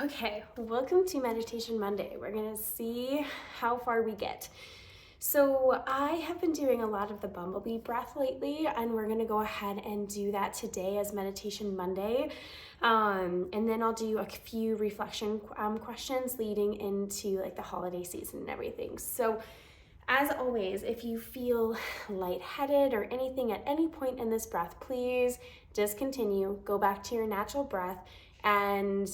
Okay, welcome to Meditation Monday. We're gonna see how far we get. So I have been doing a lot of the Bumble Bee Breath lately, and we're gonna go ahead and do that today as Meditation Monday. And then I'll do a few reflection questions leading into like the holiday season and everything. So as always, if you feel lightheaded or anything at any point in this breath, please discontinue, go back to your natural breath, and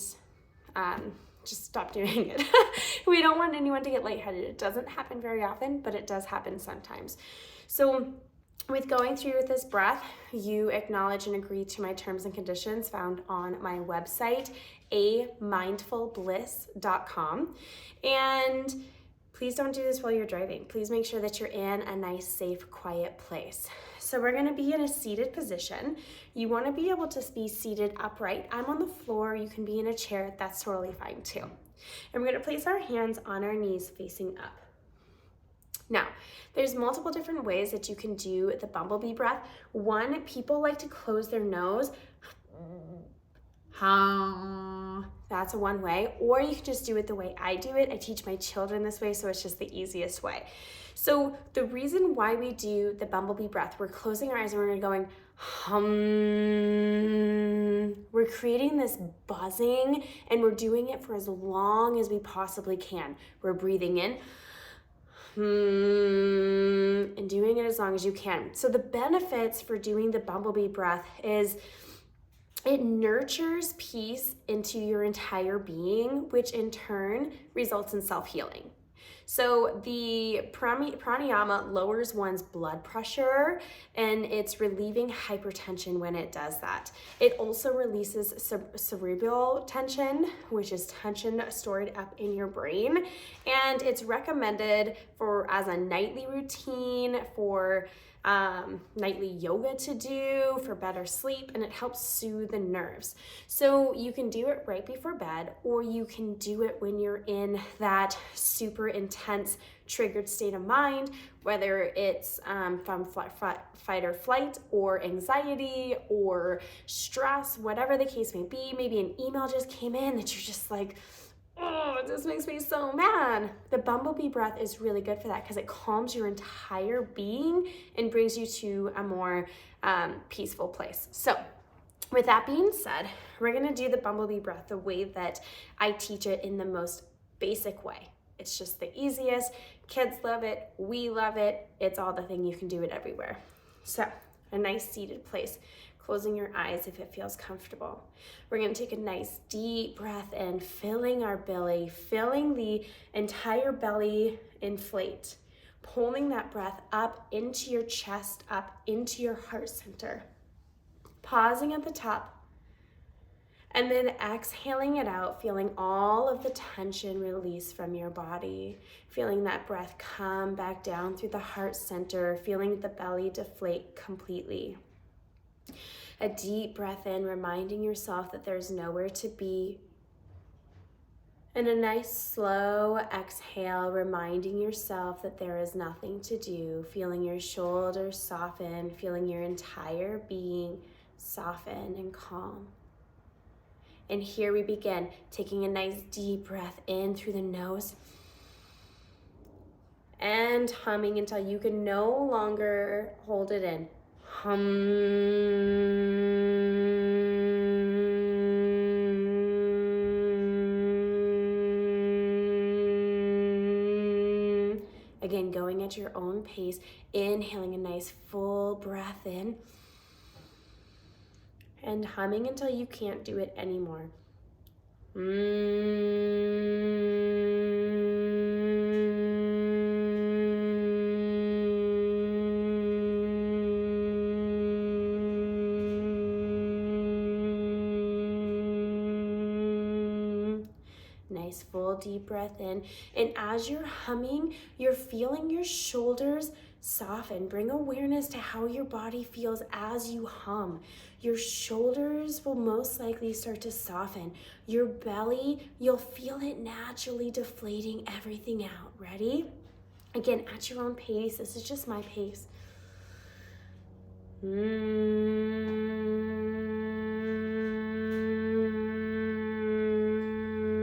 just stop doing it. We don't want anyone to get lightheaded. It doesn't happen very often, but it does happen sometimes. So with going through with this breath, you acknowledge and agree to my terms and conditions found on my website, amindfulbliss.com. And please don't do this while you're driving. Please make sure that you're in a nice, safe, quiet place. So we're gonna be in a seated position. You wanna be able to be seated upright. I'm on the floor, you can be in a chair, that's totally fine too. And we're gonna place our hands on our knees facing up. Now, there's multiple different ways that you can do the bumblebee breath. One, people like to close their nose. That's one way, or you can just do it the way I do it. I teach my children this way, so it's just the easiest way. So the reason why we do the bumblebee breath, we're closing our eyes and we're going hum. We're creating this buzzing, and we're doing it for as long as we possibly can. We're breathing in and doing it as long as you can. So the benefits for doing the bumblebee breath is it nurtures peace into your entire being, which in turn results in self-healing. So the pranayama lowers one's blood pressure, and it's relieving hypertension when it does that. It also releases cerebral tension, which is tension stored up in your brain, and it's recommended as a nightly routine, for nightly yoga to do for better sleep, and it helps soothe the nerves. So you can do it right before bed, or you can do it when you're in that super intense triggered state of mind, whether it's from fight or flight, or anxiety, or stress, whatever the case may be. Maybe an email just came in that you're just like, oh, this makes me so mad. The bumblebee breath is really good for that because it calms your entire being and brings you to a more peaceful place. So with that being said, we're gonna do the bumblebee breath the way that I teach it, in the most basic way. It's just the easiest. Kids love it, we love it. It's all the thing, you can do it everywhere. So a nice seated place, closing your eyes if it feels comfortable. We're gonna take a nice deep breath in, filling our belly, filling the entire belly inflate, pulling that breath up into your chest, up into your heart center. Pausing at the top, and then exhaling it out, feeling all of the tension release from your body, feeling that breath come back down through the heart center, feeling the belly deflate completely. A deep breath in, reminding yourself that there's nowhere to be. And a nice slow exhale, reminding yourself that there is nothing to do, feeling your shoulders soften, feeling your entire being soften and calm. And here we begin, taking a nice deep breath in through the nose and humming until you can no longer hold it in. Hum. Again, going at your own pace, inhaling a nice full breath in, and humming until you can't do it anymore. Nice full deep breath in, and as you're humming, you're feeling your shoulders soften. Bring awareness to how your body feels as you hum. Your shoulders will most likely start to soften. Your belly, you'll feel it naturally deflating everything out. Ready? Again, at your own pace. This is just my pace. Nice. 3, 2, 1.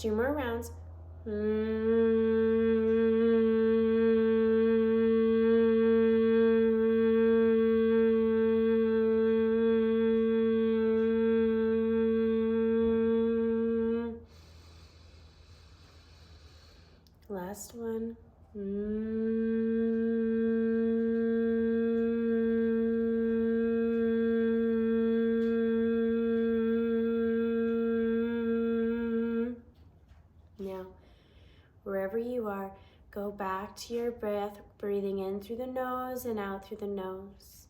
2 more rounds. Last one. Now, wherever you are, go back to your breath, breathing in through the nose and out through the nose.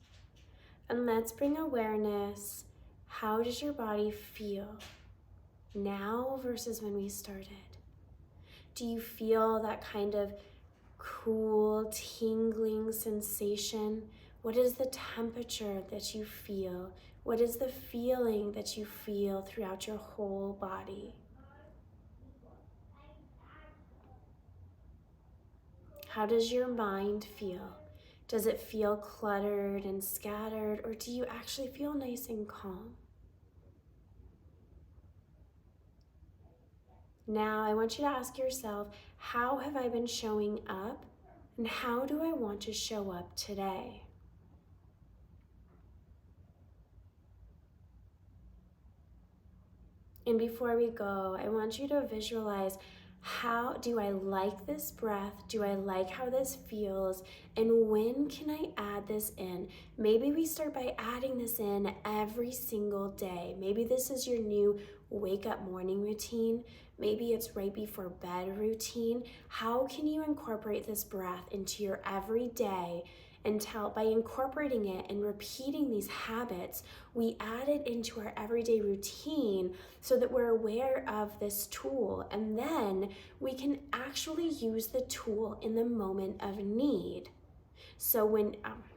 And let's bring awareness. How does your body feel now versus when we started? Do you feel that kind of cool, tingling sensation? What is the temperature that you feel? What is the feeling that you feel throughout your whole body? How does your mind feel? Does it feel cluttered and scattered, or do you actually feel nice and calm? Now, I want you to ask yourself, how have I been showing up, and how do I want to show up today? And before we go, I want you to visualize, how do I like this breath? Do I like how this feels? And when can I add this in? Maybe we start by adding this in every single day. Maybe this is your new wake up morning routine. Maybe it's right before bed routine. How can you incorporate this breath into your everyday? Until by incorporating it and repeating these habits, we add it into our everyday routine so that we're aware of this tool, and then we can actually use the tool in the moment of need. So when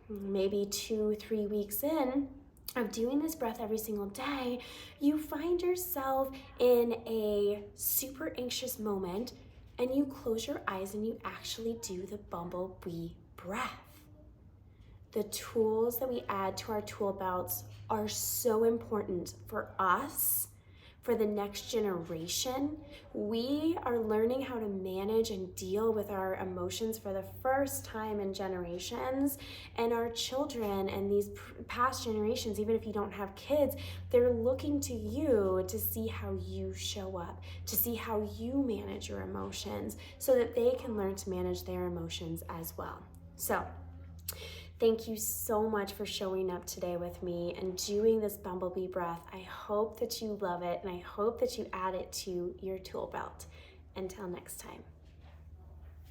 maybe 2-3 weeks in of doing this breath every single day, you find yourself in a super anxious moment and you close your eyes and you actually do the Bumble Bee Breath. The tools that we add to our tool belts are so important for us, for the next generation. We are learning how to manage and deal with our emotions for the first time in generations, and our children and these past generations, even if you don't have kids, they're looking to you to see how you show up, to see how you manage your emotions, so that they can learn to manage their emotions as well. So, thank you so much for showing up today with me and doing this Bumblebee breath. I hope that you love it, and I hope that you add it to your tool belt. Until next time.